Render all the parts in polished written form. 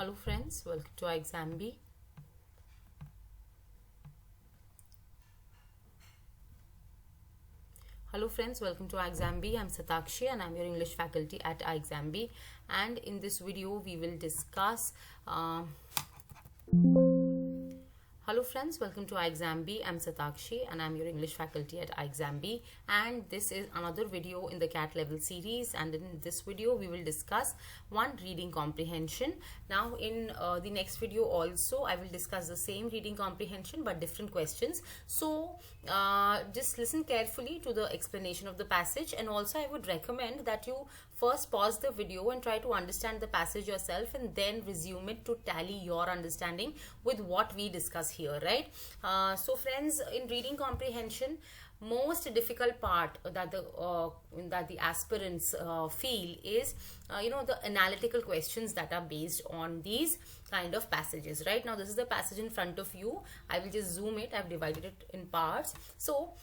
Hello friends, welcome to iExamB. Hello friends, welcome to iExamB. I'm Satakshi and I'm your English faculty at iExamB. And in this video, we will discuss Hello friends, welcome to iExamB. I'm Satakshi and I'm your English faculty at iExamB, and this is another video in the CAT level series, and in this video we will discuss one reading comprehension. Now in the next video also I will discuss the same reading comprehension but different questions. So just listen carefully to the explanation of the passage, and also I would recommend that you first pause the video and try to understand the passage yourself and then resume it to tally your understanding with what we discuss here, right? So friends, in reading comprehension, most difficult part that the aspirants feel is the analytical questions that are based on these kind of passages. Right now this is the passage in front of you. I will just zoom it. I've divided it in parts. So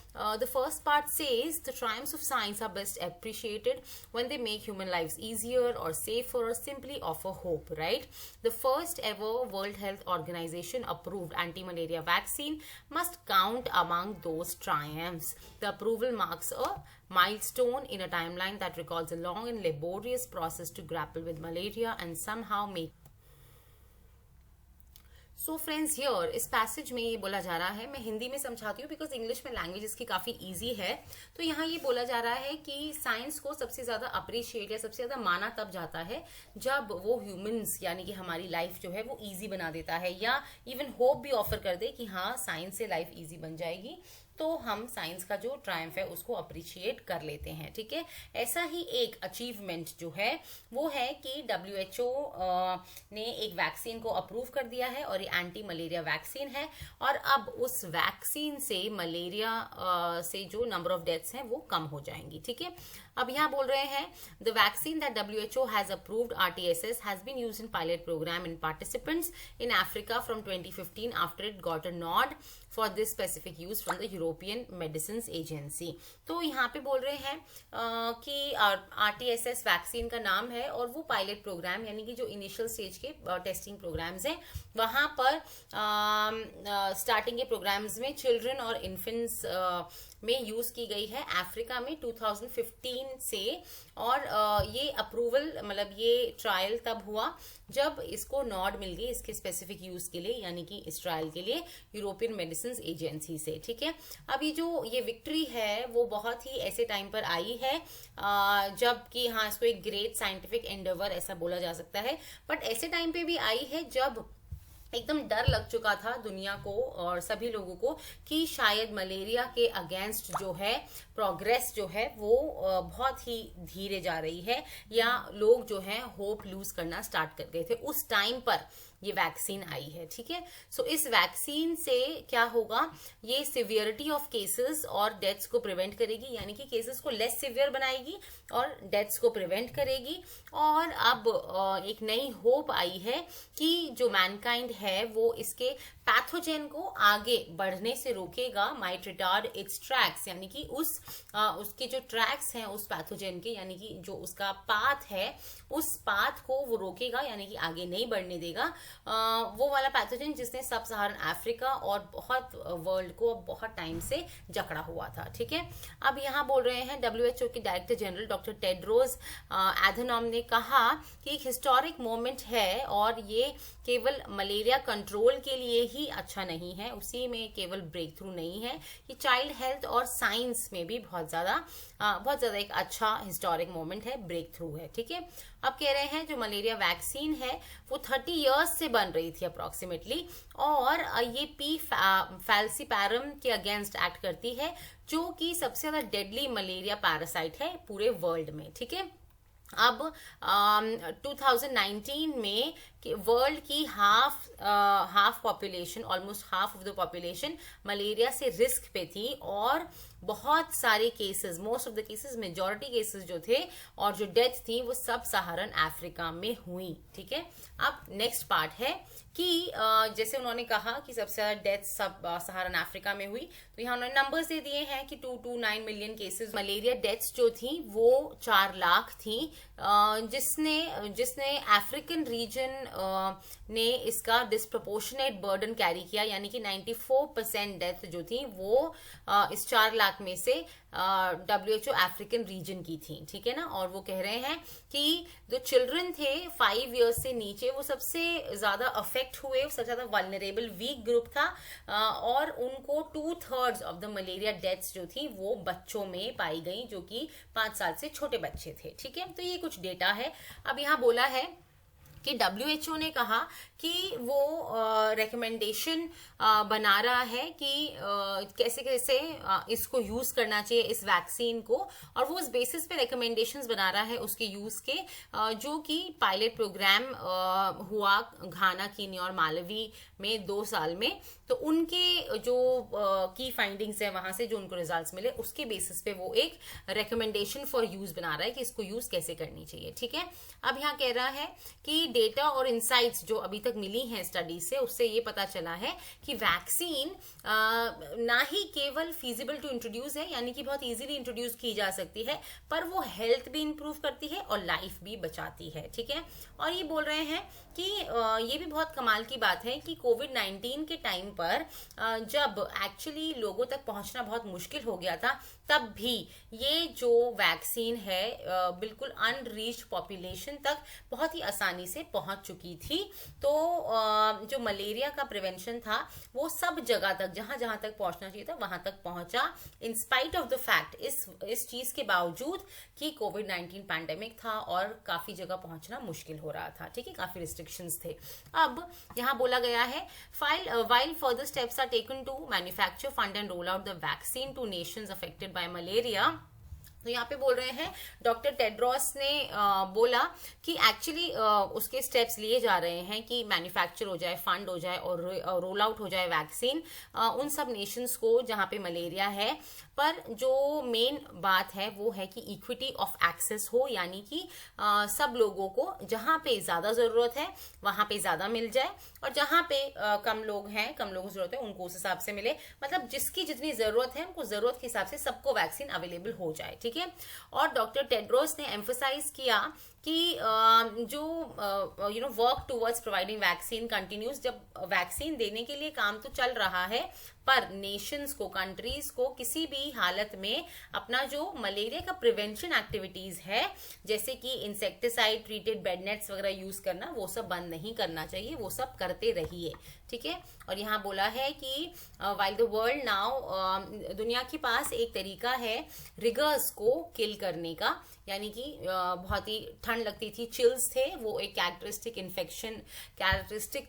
the first part says the triumphs of science are best appreciated when they make human lives easier or safer or simply offer hope, right? The first ever World Health Organization approved anti-malaria vaccine must count among those triumphs. The approval marks a milestone in a timeline that records a long and laborious process to grapple with malaria and somehow make. So friends here इस passage में ये बोला जा रहा है, मैं हिंदी में समझाती हूँ बिकॉज इंग्लिश में लैंग्वेज इसकी काफ़ी इजी है. तो यहाँ ये बोला जा रहा है कि साइंस को सबसे ज़्यादा अप्रिशिएट या सबसे ज़्यादा माना तब जाता है जब वो ह्यूमंस यानी कि हमारी लाइफ जो है वो इजी बना देता है, या इवन होप भी ऑफर कर दे कि हाँ साइंस से लाइफ इजी बन जाएगी, तो हम साइंस का जो ट्रायम्फ है उसको अप्रिशिएट कर लेते हैं. ठीक है, ऐसा ही एक अचीवमेंट जो है वो है कि WHO ने एक वैक्सीन को अप्रूव कर दिया है और ये एंटी मलेरिया वैक्सीन है, और अब उस वैक्सीन से मलेरिया से जो नंबर ऑफ डेथ्स हैं वो कम हो जाएंगी. ठीक है, अब यहाँ बोल रहे हैं the vaccine that WHO has approved RTS has been used in pilot programme in participants in Africa from 2015 after it got a nod for this specific use from the European medicine agency. तो यहाँ पे बोल रहे हैं कि RTS vaccine का नाम है और वो पायलट प्रोग्राम यानी कि जो इनिशियल स्टेज के टेस्टिंग प्रोग्राम्स हैं वहाँ पर स्टार्टिंग के प्रोग्राम्स में चिल्ड्रन और इन्फेंट्स में यूज की गई है अफ्रीका में 2015 से, और ये अप्रूवल मतलब ये ट्रायल तब हुआ जब इसको नॉड मिल गई इसके स्पेसिफिक यूज के लिए यानी कि इस ट्रायल के लिए यूरोपियन मेडिसिन एजेंसी से. ठीक है, अभी जो ये विक्ट्री है वो बहुत ही ऐसे टाइम पर आई है जब कि हाँ इसको एक ग्रेट साइंटिफिक एंडेवर ऐसा बोला जा सकता है, बट ऐसे टाइम पे भी आई है जब एकदम डर लग चुका था दुनिया को और सभी लोगों को कि शायद मलेरिया के अगेंस्ट जो है प्रोग्रेस जो है वो बहुत ही धीरे जा रही है, या लोग जो है होप लूज करना स्टार्ट कर गए थे. उस टाइम पर ये वैक्सीन आई है. ठीक है, सो इस वैक्सीन से क्या होगा, ये सिवियरिटी ऑफ केसेस और डेथ्स को प्रिवेंट करेगी, यानी कि केसेस को लेस सिवियर बनाएगी और डेथ्स को प्रिवेंट करेगी. और अब एक नई होप आई है कि जो मैनकाइंड है वो इसके पैथोजेन को आगे बढ़ने से रोकेगा, माइट रिटार्ड इट्स ट्रैक्स, यानी कि उसके जो ट्रैक्स हैं उस पैथोजेन के, यानी कि जो उसका पाथ है उस पाथ को वो रोकेगा, यानी कि आगे नहीं बढ़ने देगा. वो वाला पैथोजन जिसने सब सहारन अफ्रीका और बहुत वर्ल्ड को बहुत टाइम से जकड़ा हुआ था. ठीक है, अब यहाँ बोल रहे हैं WHO के डायरेक्टर जनरल डॉक्टर टेड्रोस एधनॉम ने कहा कि एक हिस्टोरिक मोमेंट है और ये केवल मलेरिया कंट्रोल के लिए ही अच्छा नहीं है, उसी में केवल ब्रेक थ्रू नहीं है, ये चाइल्ड हेल्थ और साइंस में भी बहुत ज्यादा एक अच्छा हिस्टोरिक मोमेंट है, ब्रेक थ्रू है. ठीक है, अब कह रहे हैं जो मलेरिया वैक्सीन है वो 30 इयर्स से बन रही थी अप्रोक्सीमेटली, और ये P. falciparum के अगेंस्ट एक्ट करती है जो कि सबसे ज्यादा डेडली मलेरिया पैरासाइट है पूरे वर्ल्ड में. ठीक है, अब 2019 में वर्ल्ड की half population, almost half of the population malaria से रिस्क पे थी, और बहुत सारे cases, most of the cases, majority cases जो थे और जो डेथ थी वो सब सहारन अफ्रीका में हुई. ठीक है, अब नेक्स्ट पार्ट है कि जैसे उन्होंने कहा कि सबसे ज्यादा डेथ सब सहारन अफ्रीका में हुई, तो यहाँ उन्होंने नंबर्स दे दिए हैं कि 229 मिलियन केसेस मलेरिया डेथ्स जो थी वो 4 लाख थी, जिसने अफ्रीकन रीजन ने इसका डिस्प्रपोर्शनेट बर्डन कैरी किया, यानी कि 94% डेथ जो थी वो इस 4 लाख में से WHO अफ्रीकन रीजन की थी, ठीक है ना। और वो कह रहे हैं कि जो चिल्ड्रन थे 5 इयर्स से नीचे वो सबसे ज्यादा अफेक्ट हुए, सबसे ज्यादा वल्नरेबल वीक ग्रुप था, और उनको 2/3 ऑफ द मलेरिया डेथ्स जो थी वो बच्चों में पाई गई, जो कि 5 साल से छोटे बच्चे थे, ठीक है। तो ये कुछ डेटा है। अब यहाँ बोला है कि WHO ने कहा कि वो रिकमेंडेशन बना रहा है कि कैसे कैसे इसको यूज करना चाहिए, इस वैक्सीन को, और वो उस बेसिस पे रिकमेंडेशंस बना रहा है उसके यूज के, जो कि पायलट प्रोग्राम हुआ घाना, कीनिया और मालवी में 2 साल में। तो उनके जो की फाइंडिंग्स है वहां से जो उनको रिजल्ट्स मिले उसके बेसिस पे वो एक रिकमेंडेशन फॉर यूज बना रहा है कि इसको यूज कैसे करनी चाहिए, ठीक है। अब यहाँ कह रहा है कि डेटा और इंसाइट्स जो अभी तक मिली हैं स्टडी से, उससे ये पता चला है कि वैक्सीन ना ही केवल फीजिबल टू इंट्रोड्यूस है, यानी कि बहुत इजीली इंट्रोड्यूस की जा सकती है, पर वो हेल्थ भी इंप्रूव करती है और लाइफ भी बचाती है, ठीक है। और ये बोल रहे हैं कि ये भी बहुत कमाल की बात है कि कोविड-19 के टाइम पर जब एक्चुअली लोगों तक पहुंचना बहुत मुश्किल हो गया था, तब भी ये जो वैक्सीन है बिल्कुल अनरीच्ड पॉपुलेशन तक बहुत ही आसानी से पहुंच चुकी थी। तो जो मलेरिया का प्रिवेंशन था वो सब जगह तक, जहां जहां तक पहुंचना चाहिए था वहां तक पहुंचा, in spite of the fact, इस चीज के बावजूद कि कोविड-19 पैंडेमिक था और काफी जगह पहुंचना मुश्किल हो रहा था, ठीक है, काफी रिस्ट्रिक्शंस थे। अब यहाँ बोला गया है while further steps are taken to manufacture, fund and roll out the vaccine to nations affected by malaria, तो यहाँ पे बोल रहे हैं डॉक्टर टेड्रोस ने बोला कि एक्चुअली उसके स्टेप्स लिए जा रहे हैं कि मैन्युफैक्चर हो जाए, फंड हो जाए और रोल आउट हो जाए वैक्सीन उन सब नेशंस को जहाँ पे मलेरिया है। पर जो मेन बात है वो है कि इक्विटी ऑफ एक्सेस हो, यानी कि सब लोगों को जहाँ पे ज्यादा जरूरत है वहां पे ज्यादा मिल जाए, और जहाँ पे कम लोग हैं, कम लोगों को जरूरत है, उनको उस हिसाब से मिले। मतलब जिसकी जितनी जरूरत है उनको जरूरत के हिसाब से सबको वैक्सीन अवेलेबल हो जाए, ठीक है। और डॉक्टर टेड्रोस ने एम्फसाइज किया कि जो work towards providing vaccine continues, जब वैक्सीन देने के लिए काम तो चल रहा है, पर नेशंस को, कंट्रीज को किसी भी हालत में अपना जो मलेरिया का प्रिवेंशन एक्टिविटीज है, जैसे कि इंसेक्टिसाइड ट्रीटेड बेड नेट्स वगैरह यूज करना, वो सब बंद नहीं करना चाहिए, वो सब करते रहिए, ठीक है। और यहाँ बोला है कि वाइल द वर्ल्ड नाउ, दुनिया के पास एक तरीका है रिगर्स को किल करने का, यानी कि बहुत ही ठंड लगती थी, चिल्स थे, वो एक कैरेक्टरिस्टिक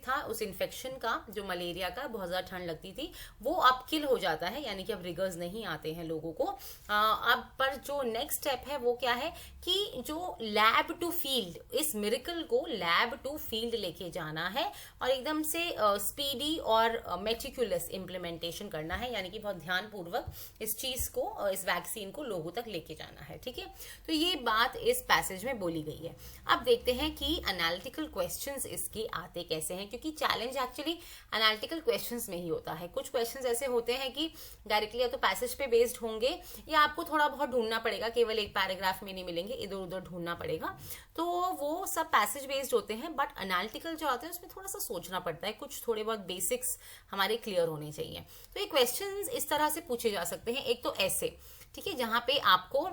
था उस इन्फेक्शन का, जो मलेरिया का, बहुत ज्यादा ठंड लगती थी, वो अब किल हो जाता है, यानी कि अब रिगर्स नहीं आते हैं लोगों को। अब पर जो नेक्स्ट स्टेप है वो क्या है कि जो लैब टू फील्ड, इस मिरेकल को लैब टू फील्ड लेके जाना है और एकदम से स्पीडी और मेटिकुलस इम्प्लीमेंटेशन करना है, यानी कि बहुत ध्यानपूर्वक इस चीज को, इस वैक्सीन को लोगों तक लेके जाना है, ठीक है। तो ये बात इस पैसेज में बोली गई है। अब देखते हैं कि एनालिटिकल क्वेश्चंस इसके आते कैसे हैं, क्योंकि चैलेंज एक्चुअली एनालिटिकल क्वेश्चंस में ही होता है। कुछ क्वेश्चंस ऐसे होते हैं कि डायरेक्टली या तो पैसेज पे बेस्ड होंगे, या आपको थोड़ा बहुत ढूंढना पड़ेगा, केवल एक पैराग्राफ में नहीं मिलेंगे, इधर उधर ढूंढना पड़ेगा, तो वो सब पैसेज बेस्ड होते हैं। बट एनालिटिकल जो होते हैं उसमें थोड़ा सा सोचना पड़ता है, कुछ थोड़े बहुत बेसिक्स हमारे क्लियर होने चाहिए। तो ये क्वेश्चंस इस तरह से पूछे जा सकते हैं। एक तो ऐसे, ठीक है, जहां पे आपको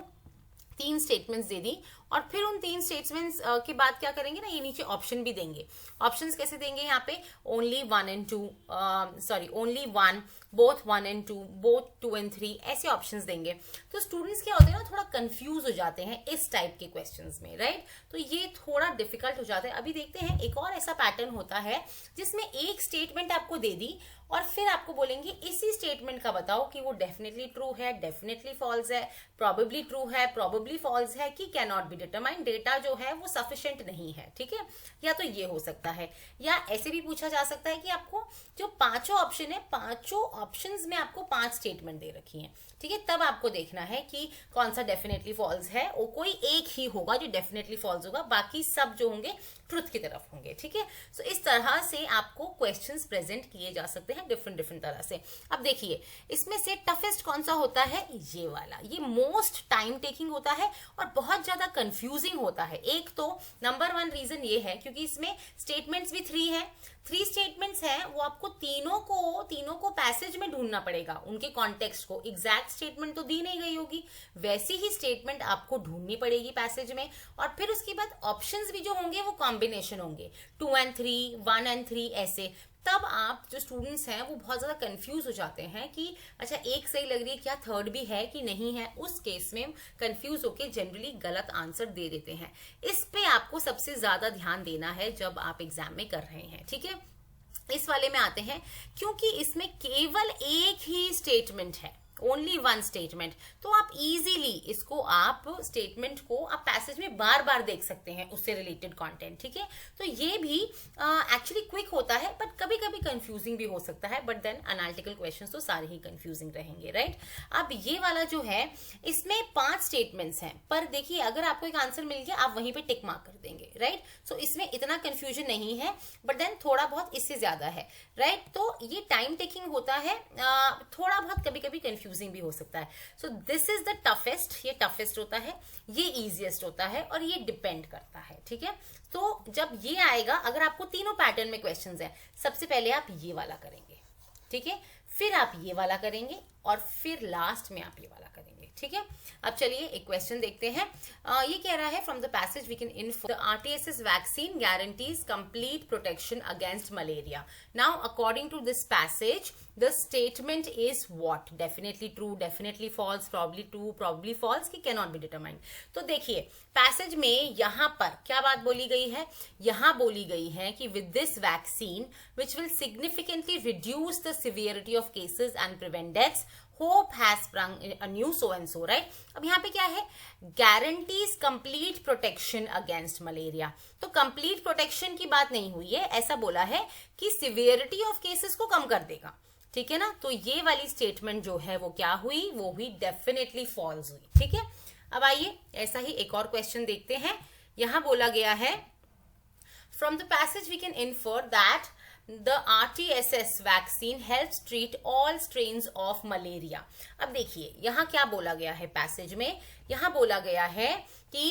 3 स्टेटमेंट्स दे दी और फिर उन 3 स्टेटमेंट्स के बाद क्या करेंगे ना, ये नीचे ऑप्शन भी देंगे। ऑप्शंस कैसे देंगे यहाँ पे, only 1 and 2, only 1, both 1 and 2, both 2 and 3, ऐसे ऑप्शंस देंगे। तो स्टूडेंट्स क्या होते हैं ना, थोड़ा कंफ्यूज हो जाते हैं इस टाइप के क्वेश्चंस में, राइट। तो ये थोड़ा डिफिकल्ट हो जाता है। अभी देखते हैं एक और ऐसा पैटर्न होता है जिसमें एक स्टेटमेंट आपको दे दी और फिर आपको बोलेंगे इसी स्टेटमेंट का बताओ कि वो डेफिनेटली ट्रू है, डेफिनेटली फॉल्स है, प्रोबेबली ट्रू है, प्रोबेबली फॉल्स है, कि can not be determined, data जो है वो सफिशिएंट नहीं है, ठीक है। या तो ये हो सकता है, या ऐसे भी पूछा जा सकता है कि आपको जो 5 ऑप्शन है, 5 ऑप्शंस में आपको 5 स्टेटमेंट दे रखी हैं, ठीक है। तब आपको देखना है कि कौन सा डेफिनेटली फॉल्स है, और कोई एक ही होगा जो डेफिनेटली फॉल्स होगा, बाकी सब जो होंगे ट्रुथ की तरफ होंगे, ठीक है। सो इस तरह से आपको क्वेश्चंस प्रेजेंट किए जा सकते हैं डिफरेंट डिफरेंट तरह से। अब देखिए इसमें से टफेस्ट कौन सा होता है, ये वाला, ये मोस्ट टाइम टेकिंग होता है और बहुत ज्यादा कंफ्यूजिंग होता है। एक तो नंबर 1 रीजन ये है क्योंकि इसमें स्टेटमेंट्स भी 3 हैं, 3 स्टेटमेंट्स हैं, वो आपको तीनों को पैसेज में ढूंढना पड़ेगा, उनके कॉन्टेक्स्ट को। एग्जैक्ट स्टेटमेंट तो दी नहीं गई होगी, वैसी ही स्टेटमेंट आपको ढूंढनी पड़ेगी पैसेज में। और फिर उसके बाद ऑप्शंस भी जो होंगे वो कॉम्बिनेशन होंगे, 2 and 3, 1 and 3 ऐसे। तब आप जो स्टूडेंट्स हैं वो बहुत ज्यादा कंफ्यूज हो जाते हैं कि अच्छा एक सही लग रही है, क्या थर्ड भी है कि नहीं है। उस केस में कंफ्यूज होके जनरली गलत आंसर दे देते हैं। इस पे आपको सबसे ज्यादा ध्यान देना है जब आप एग्जाम में कर रहे हैं, ठीक है। इस वाले में आते हैं, क्योंकि इसमें केवल एक ही स्टेटमेंट है, ओनली 1 स्टेटमेंट, तो आप इजीली इसको आप स्टेटमेंट को आप पैसेज में बार बार देख सकते हैं, उससे रिलेटेड कंटेंट, ठीक है। तो ये भी एक्चुअली क्विक होता है बट कभी कभी कंफ्यूजिंग भी हो सकता है, बट देन एनालिटिकल क्वेश्चंस तो सारे ही कंफ्यूजिंग रहेंगे, राइट। अब ये वाला जो है इसमें 5 स्टेटमेंट्स हैं, पर देखिए अगर आपको एक आंसर मिल गया आप वहीं पे टिक मार्क कर देंगे, राइट। सो इसमें इतना कंफ्यूजन नहीं है, बट देन थोड़ा बहुत इससे ज्यादा है, राइट। तो ये टाइम टेकिंग होता है, थोड़ा बहुत कभी कभी कंफ्यूजिंग भी हो सकता है। So this is the toughest, ये टफेस्ट होता है, ये इजीएस्ट होता है और ये डिपेंड करता है, ठीक है। तो जब ये आएगा, अगर आपको तीनों पैटर्न में क्वेश्चंस है, सबसे पहले आप ये वाला करेंगे, ठीक है, फिर आप ये वाला करेंगे और फिर लास्ट में आप ये वाला करेंगे, ठीक है। अब चलिए एक क्वेश्चन देखते हैं। ये कह रहा है from the passage we can inform the RTSS vaccine guarantees complete protection against malaria. Now according to this passage the statement is what? Definitely true, definitely false, probably true, probably false, कि cannot be determined। तो देखिए passage में यहाँ पर क्या बात बोली गई है, यहाँ बोली गई है कि with this vaccine which will significantly reduce the severity of cases and prevent deaths, hope has sprung anew, so and so, right। अब यहाँ पे क्या है, guarantees complete protection against malaria। तो complete protection की बात नहीं हुई है, ऐसा बोला है कि severity of cases को कम कर देगा, ठीक है ना। तो ये वाली स्टेटमेंट जो है वो क्या हुई, वो हुई डेफिनेटली फॉल्स हुई, ठीक है। अब आइए ऐसा ही एक और क्वेश्चन देखते हैं। यहां बोला गया है from the passage we can infer that The RTSS vaccine helps treat all strains of malaria। अब देखिए यहाँ क्या बोला गया है पैसेज में, यहाँ बोला गया है कि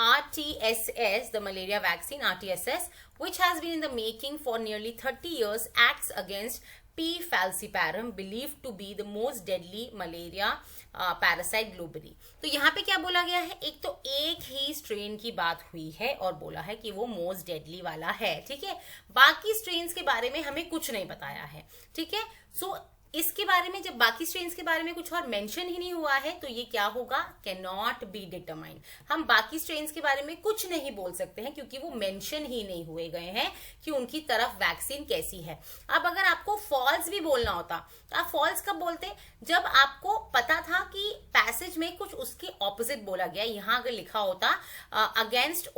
RTSS, the malaria vaccine RTSS, which has been in the making for nearly 30 years, acts against P. falciparum, believed to be the most deadly malaria parasite globally. तो यहाँ पे क्या बोला गया है, एक तो एक ही स्ट्रेन की बात हुई है और बोला है कि वो मोस्ट डेडली वाला है, ठीक है। बाकी स्ट्रेन्स के बारे में हमें कुछ नहीं बताया है, ठीक है। सो इसके बारे में, जब बाकी स्ट्रेन्स के बारे में कुछ और मेंशन ही नहीं हुआ है तो ये क्या होगा, कैन नॉट बी डिटरमाइंड। हम बाकी स्ट्रेन्स के बारे में कुछ नहीं बोल सकते हैं क्योंकि वो मेंशन ही नहीं हुए गए हैं कि उनकी तरफ वैक्सीन कैसी है। अब अगर आपको फॉल्स भी बोलना होता तो आप फॉल्स कब बोलते, जब आपको पता था कि पैसेज में कुछ उसके ऑपोजिट बोला गया। यहां अगर लिखा होता against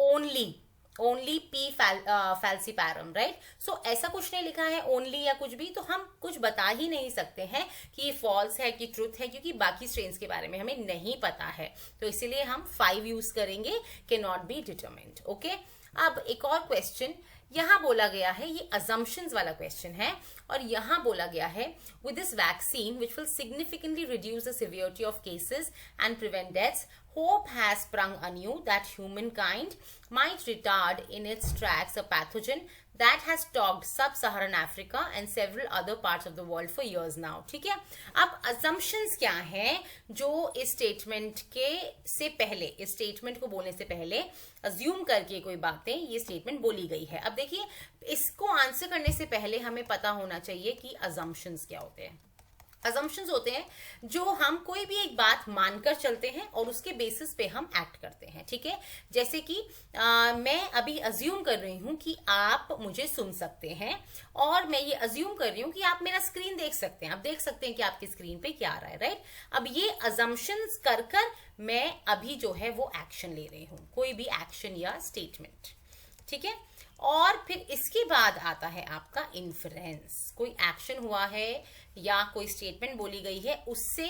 only P falciparum, right. So ऐसा कुछ नहीं लिखा है ओनली या कुछ भी, तो हम कुछ बता ही नहीं सकते हैं कि ये फॉल्स है कि ट्रूथ है, क्योंकि बाकी स्ट्रेन्स के बारे में हमें नहीं पता है। तो इसीलिए हम 5 यूज करेंगे, can not be determined, okay. अब एक और क्वेश्चन यहां बोला गया है, ये assumptions वाला क्वेश्चन है, और यहां बोला गया है with this vaccine which will significantly reduce the severity of cases and prevent deaths, hope has sprung anew that humankind might retard in its tracks a pathogen that has stalked sub-Saharan Africa and several other parts of the world for years now। ठीक है। अब assumptions क्या हैं जो इस statement के से पहले, इस स्टेटमेंट को बोलने से पहले अज्यूम करके कोई बातें ये स्टेटमेंट बोली गई है। अब देखिए इसको आंसर करने से पहले हमें पता होना चाहिए कि assumptions क्या होते हैं। assumptions होते हैं जो हम कोई भी एक बात मानकर चलते हैं और उसके बेसिस पे हम एक्ट करते हैं, ठीक है। जैसे कि मैं अभी अज्यूम कर रही हूं कि आप मुझे सुन सकते हैं, और मैं ये अज्यूम कर रही हूं कि आप मेरा स्क्रीन देख सकते हैं, आप देख सकते हैं कि आपकी स्क्रीन पे क्या आ रहा है, राइट। अब ये assumptions कर मैं अभी जो है वो एक्शन ले रही हूं, कोई भी एक्शन या स्टेटमेंट, ठीक है। और फिर इसके बाद आता है आपका इन्फ्रेंस, कोई एक्शन हुआ है या कोई स्टेटमेंट बोली गई है, उससे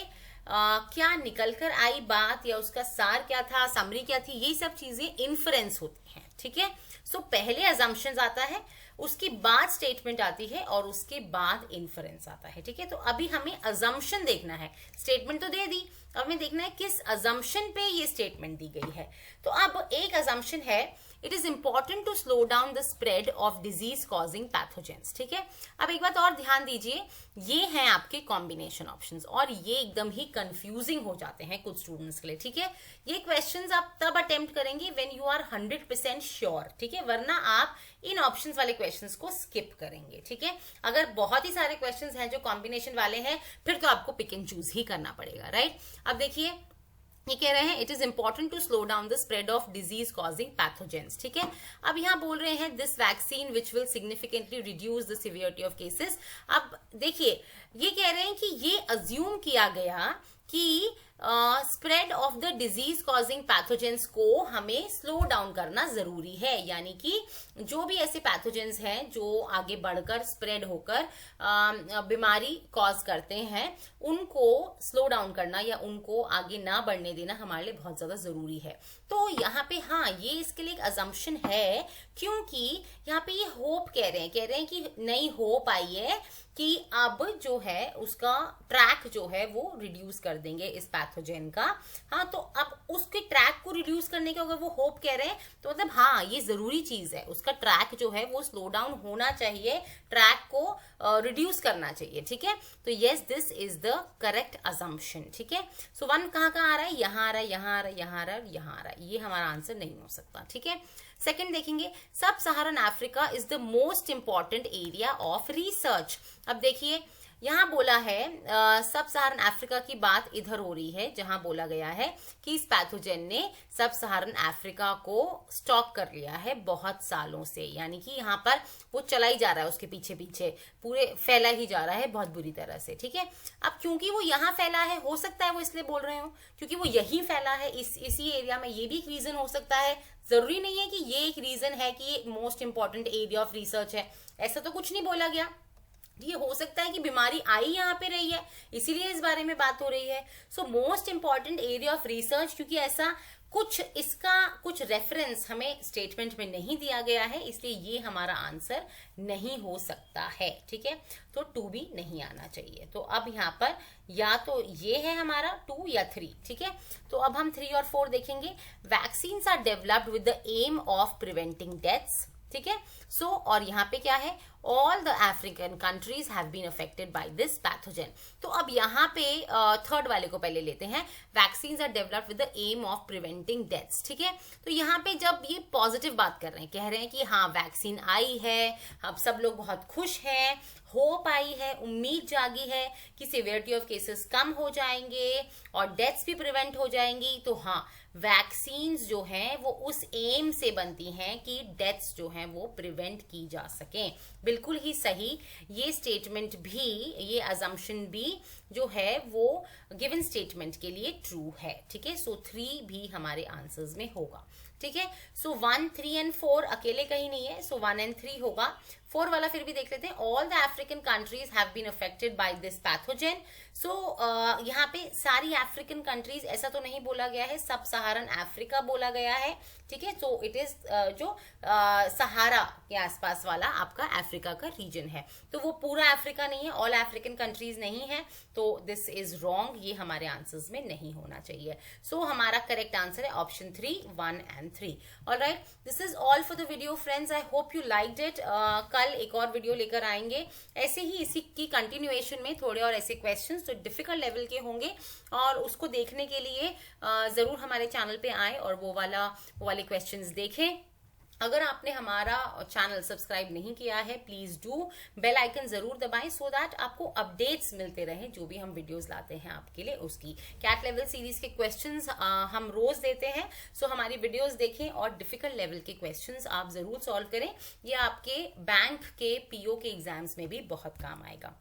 क्या निकल कर आई बात या उसका सार क्या था, समरी क्या थी, ये सब चीजें इन्फ्रेंस होती हैं, ठीक है। सो पहले अजम्पशंस आता है, उसके बाद स्टेटमेंट आती है और उसके बाद इन्फरेंस आता है, ठीक है। तो अभी हमें अजम्पशन देखना है, स्टेटमेंट तो दे दी, अब हमें देखना है किस अजम्पशन पे ये स्टेटमेंट दी गई है। तो अब एक अजम्पशन है, it is important to slow down the spread of disease causing pathogens, ठीक है। अब एक बात और ध्यान दीजिए, ये हैं आपके कॉम्बिनेशन ऑप्शंस और ये एकदम ही कंफ्यूजिंग हो जाते हैं कुछ स्टूडेंट्स के लिए, ठीक है। ये क्वेश्चंस आप तब अटेम्प्ट करेंगे व्हेन यू आर 100% श्योर, ठीक है, वरना आप इन ऑप्शंस वाले क्वेश्चंस को स्किप करेंगे, ठीक है। अगर बहुत ही सारे क्वेश्चंस हैं जो कॉम्बिनेशन वाले हैं, फिर तो आपको पिक एंड चूज ही करना पड़ेगा, राइट। अब देखिए ये कह रहे हैं it is important to slow down the spread of disease causing pathogens, ठीक है। अब यहाँ बोल रहे हैं this vaccine which will significantly reduce the severity of cases. अब देखिए ये कह रहे हैं कि ये अज्यूम किया गया कि spread of the disease causing pathogens को हमें स्लो डाउन करना जरूरी है, यानी कि जो भी ऐसे पैथोजेंस हैं जो आगे बढ़कर स्प्रेड होकर बीमारी कॉज करते हैं, उनको स्लो डाउन करना या उनको आगे ना बढ़ने देना हमारे लिए बहुत ज्यादा जरूरी है। तो यहाँ पे हाँ, ये इसके लिए एक अजम्पशन है, क्योंकि यहाँ पे ये होप कह रहे हैं कि नई होप आई है कि अब जो है उसका ट्रैक जो है वो रिड्यूस कर देंगे इस पैथोजेन का। हाँ, तो अब उसके ट्रैक को रिड्यूस करने के अगर वो होप कह रहे हैं तो मतलब हाँ, ये जरूरी चीज है, उसका ट्रैक जो है वो स्लो डाउन होना चाहिए, ट्रैक को रिड्यूस करना चाहिए, ठीक है। तो yes, this is the correct assumption, ठीक है। सो वन कहाँ आ रहा है, यहाँ आ रहा है, यहाँ आ रहा है, यहाँ आ रहा है, यहाँ आ रहा है, ये हमारा आंसर नहीं हो सकता, ठीक है। सेकंड देखेंगे, सब सहारन Africa is the most important area of research. अब देखिए यहाँ बोला है सब सहारन अफ्रीका की बात इधर हो रही है जहां बोला गया है कि इस पैथोजेन ने सब सहारन अफ्रीका को स्टॉक कर लिया है बहुत सालों से, यानी कि यहाँ पर वो चला ही जा रहा है, उसके पीछे पीछे पूरे फैला ही जा रहा है बहुत बुरी तरह से, ठीक है। अब क्योंकि वो यहाँ फैला है, हो सकता है वो इसलिए बोल रहे हो क्योंकि वो यही फैला है इसी एरिया में, ये भी एक रीजन हो सकता है। जरूरी नहीं है कि ये एक रीजन है कि ये most important area of research है, ऐसा तो कुछ नहीं बोला गया। ये हो सकता है कि बीमारी आई यहाँ पे रही है इसीलिए इस बारे में बात हो रही है। So most important area of research, क्योंकि ऐसा कुछ इसका कुछ रेफरेंस हमें स्टेटमेंट में नहीं दिया गया है, इसलिए ये हमारा आंसर नहीं हो सकता है, ठीक है। तो 2 भी नहीं आना चाहिए। तो अब यहाँ पर या तो ये है हमारा 2 या 3, ठीक है। तो अब हम 3 और 4 देखेंगे। Vaccines are developed with the aim of preventing deaths, ठीक है। सो और यहाँ पे क्या है, all the African countries have been affected by this pathogen. तो अब यहाँ पे थर्ड वाले को पहले लेते हैं, vaccines are developed with the aim of preventing deaths, ठीक है। तो यहाँ पे जब ये पॉजिटिव बात कर रहे हैं, कह रहे हैं कि हाँ वैक्सीन आई है, अब सब लोग बहुत खुश हैं, होप आई है, उम्मीद जागी है कि सिवियरिटी ऑफ केसेस कम हो जाएंगे और डेथ्स भी प्रिवेंट हो जाएंगी। तो हाँ, वैक्सीन्स जो हैं वो उस एम से बनती हैं कि डेथ्स जो हैं वो प्रिवेंट की जा सकें। बिल्कुल ही सही, ये स्टेटमेंट भी, ये अजम्पशन भी जो है वो गिवन स्टेटमेंट के लिए ट्रू है, ठीक है। सो 3 भी हमारे आंसर्स में होगा, ठीक है। सो 1, 3 एंड 4 अकेले कहीं नहीं है, सो 1 एंड 3 होगा। 4 वाला फिर भी देख लेते हैं। All the African countries have been affected by this pathogen. So यहाँ पे सारी अफ्रीकन कंट्रीज ऐसा तो नहीं बोला गया है, सब सहारन अफ्रीका बोला गया है, ठीक है। सो इट इज जो सहारा के आसपास वाला आपका अफ्रीका का रीजन है, तो वो पूरा अफ्रीका नहीं है, ऑल अफ्रीकन कंट्रीज नहीं है, तो दिस इज रॉन्ग, ये हमारे आंसर्स में नहीं होना चाहिए। सो हमारा करेक्ट आंसर है option 3, 1 and 3। Alright, this is all for the video friends, I hope you liked it. कल एक और वीडियो लेकर आएंगे ऐसे ही, इसी की कंटिन्यूएशन में थोड़े और ऐसे क्वेश्चंस जो डिफिकल्ट लेवल के होंगे, और उसको देखने के लिए जरूर हमारे चैनल पे आए और वो वाले क्वेश्चंस देखें। अगर आपने हमारा चैनल सब्सक्राइब नहीं किया है, प्लीज डू, बेल आइकन जरूर दबाएं सो दैट आपको अपडेट्स मिलते रहें जो भी हम वीडियोस लाते हैं आपके लिए। उसकी कैट लेवल सीरीज के क्वेश्चंस हम रोज देते हैं, सो हमारी वीडियोस देखें और डिफिकल्ट लेवल के क्वेश्चंस आप जरूर सॉल्व करें, ये आपके बैंक के पीओ के एग्जाम्स में भी बहुत काम आएगा।